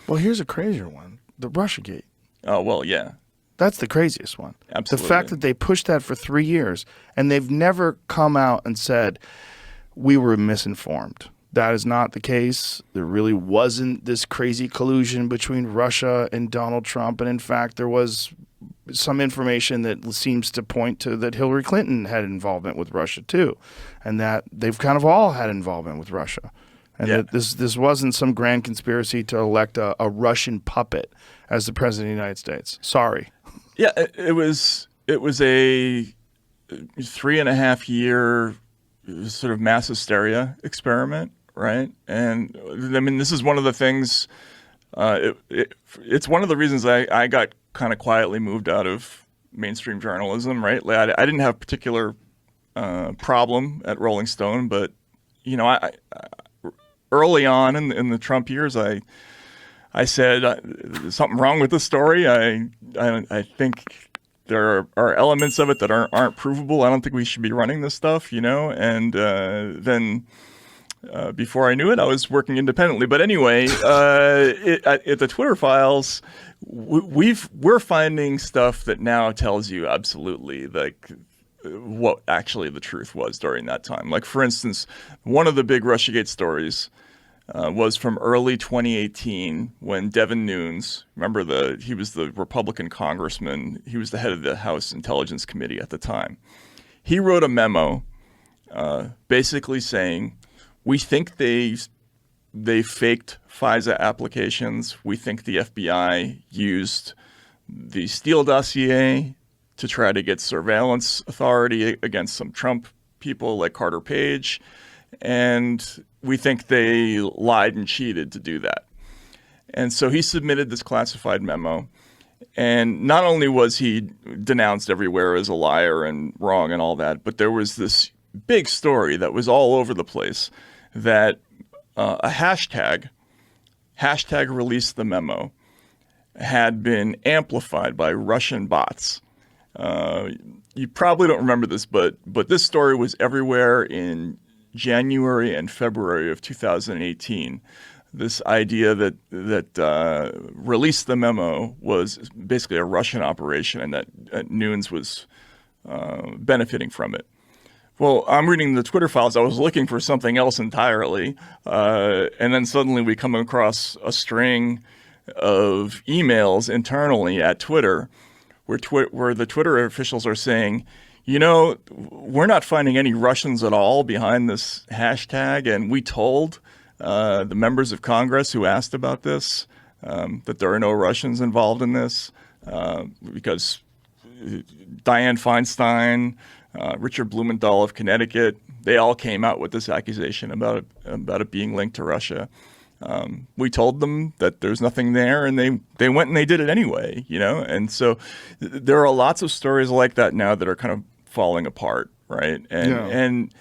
Well, here's a crazier one: the Russiagate. Oh well, yeah, That's the craziest one. absolutely. The fact that they pushed that for 3 years and they've never come out and said we were misinformed. That is not the case. There really wasn't this crazy collusion between Russia and Donald Trump. And in fact, there was some information that seems to point to that Hillary Clinton had involvement with Russia too, and that they've kind of all had involvement with Russia. And that this wasn't some grand conspiracy to elect a Russian puppet as the president of the United States. Sorry. Yeah, it was a 3.5 year sort of mass hysteria experiment, right? And I mean, this is one of the things. It's one of the reasons I got kind of quietly moved out of mainstream journalism, right? Like, I didn't have a particular problem at Rolling Stone, but you know, I early on in the Trump years, I said there's something wrong with the story. I think there are elements of it that aren't provable. I don't think we should be running this stuff, you know. And then before I knew it, I was working independently. But anyway, at the Twitter files, we're finding stuff that now tells you absolutely like what actually the truth was during that time. Like, for instance, one of the big Russiagate stories was from early 2018 when Devin Nunes, remember he was the Republican congressman, he was the head of the House Intelligence Committee at the time. He wrote a memo basically saying, we think they faked FISA applications. We think the FBI used the Steele dossier to try to get surveillance authority against some Trump people like Carter Page. And we think they lied and cheated to do that. And so he submitted this classified memo. And not only was he denounced everywhere as a liar and wrong and all that, but there was this big story that was all over the place that a hashtag release the memo had been amplified by Russian bots. You probably don't remember this, but this story was everywhere in January and February of 2018. This idea that release the memo was basically a Russian operation and that Nunes was benefiting from it. Well, I'm reading the Twitter files. I was looking for something else entirely. And then suddenly we come across a string of emails internally at Twitter where the Twitter officials are saying, you know, we're not finding any Russians at all behind this hashtag. And we told the members of Congress who asked about this that there are no Russians involved in this because Dianne Feinstein, Richard Blumenthal of Connecticut, they all came out with this accusation about it being linked to Russia. We told them that there's nothing there, and they went and they did it anyway, you know? And so there are lots of stories like that now that are kind of falling apart, right? And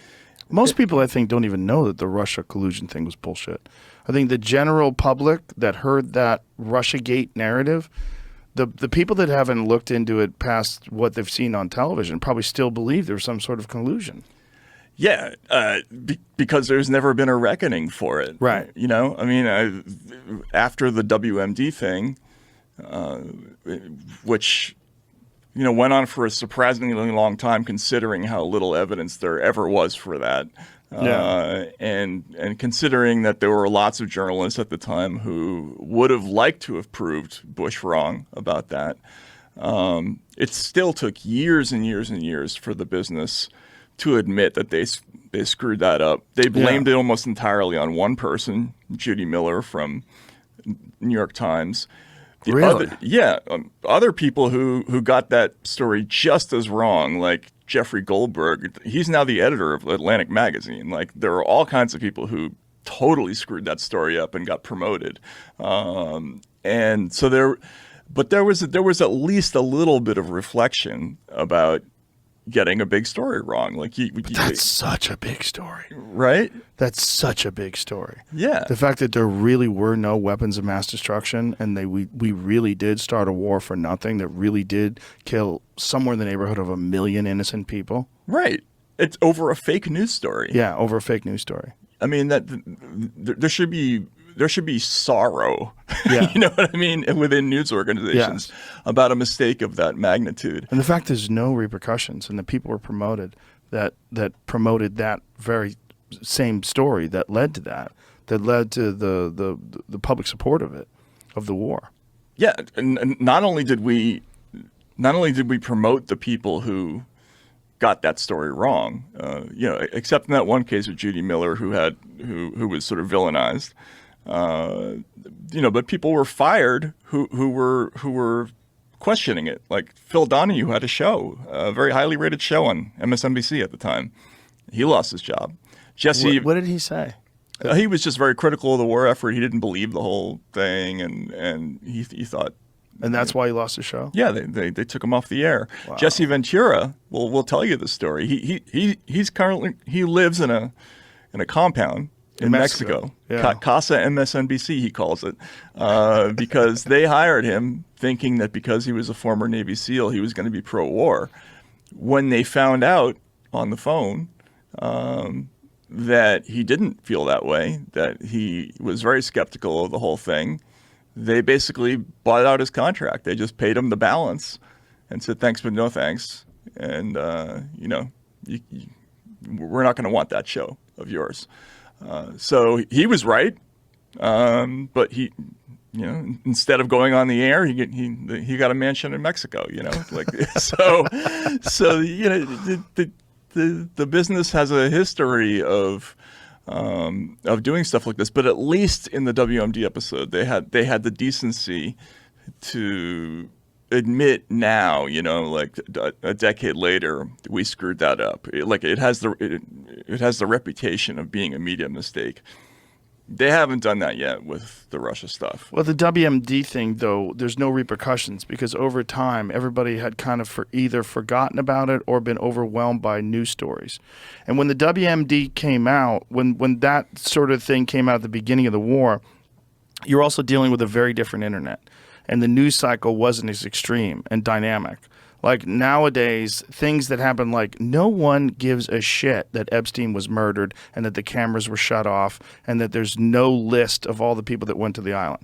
most people, I think, don't even know that the Russia collusion thing was bullshit. I think the general public that heard that Russiagate narrative, the people that haven't looked into it past what they've seen on television probably still believe there was some sort of collusion. Yeah, because there's never been a reckoning for it. Right. You know, I mean, after the WMD thing, which, you know, went on for a surprisingly long time considering how little evidence there ever was for that. And considering that there were lots of journalists at the time who would have liked to have proved Bush wrong about that, it still took years and years and years for the business to admit that they screwed that up. They blamed it almost entirely on one person, Judy Miller from New York Times. Really? Other people who got that story just as wrong, like Jeffrey Goldberg, he's now the editor of Atlantic Magazine. Like, there are all kinds of people who totally screwed that story up and got promoted. And so there was at least a little bit of reflection about getting a big story wrong. Like, that's such a big story, right? That's such a big story. Yeah, the fact that there really were no weapons of mass destruction, and we really did start a war for nothing that really did kill somewhere in the neighborhood of 1 million innocent people. Right. It's over a fake news story. Yeah, over a fake news story. I mean, that there should be there should be sorrow. Yeah. You know what I mean? Within news organizations about a mistake of that magnitude. And the fact there's no repercussions, and the people were promoted that promoted that very same story that led to that led to the public support of it, of the war. Yeah, and not only did we promote the people who got that story wrong, you know, except in that one case of Judy Miller, who was sort of villainized, you know, but people were fired who were questioning it. Like Phil Donahue had a show, a very highly rated show on MSNBC at the time. He lost his job. Jesse, What did he say? he was just very critical of the war effort. He didn't believe the whole thing, and he thought. And that's why he lost the show? Yeah, they took him off the air. Wow. Jesse Ventura will tell you the story. He lives in a compound in Mexico. Yeah. Casa MSNBC, he calls it, because they hired him thinking that because he was a former Navy SEAL, he was going to be pro-war. When they found out on the phone that he didn't feel that way, that he was very skeptical of the whole thing, they basically bought out his contract. They just paid him the balance and said, thanks, but no thanks. And, you know, we're not going to want that show of yours. So he was right. But he, you know, instead of going on the air, he got a mansion in Mexico, you know, like, so, you know, the business has a history of doing stuff like this, but at least in the WMD episode, they had the decency to admit now, you know, like a decade later, we screwed that up. It has the reputation of being a media mistake. They haven't done that yet with the Russia stuff. Well, the WMD thing, though, there's no repercussions because over time, everybody had kind of either forgotten about it or been overwhelmed by news stories. And when the WMD came out, when that sort of thing came out at the beginning of the war, you're also dealing with a very different internet. And the news cycle wasn't as extreme and dynamic. Like nowadays, things that happen, like no one gives a shit that Epstein was murdered and that the cameras were shut off and that there's no list of all the people that went to the island.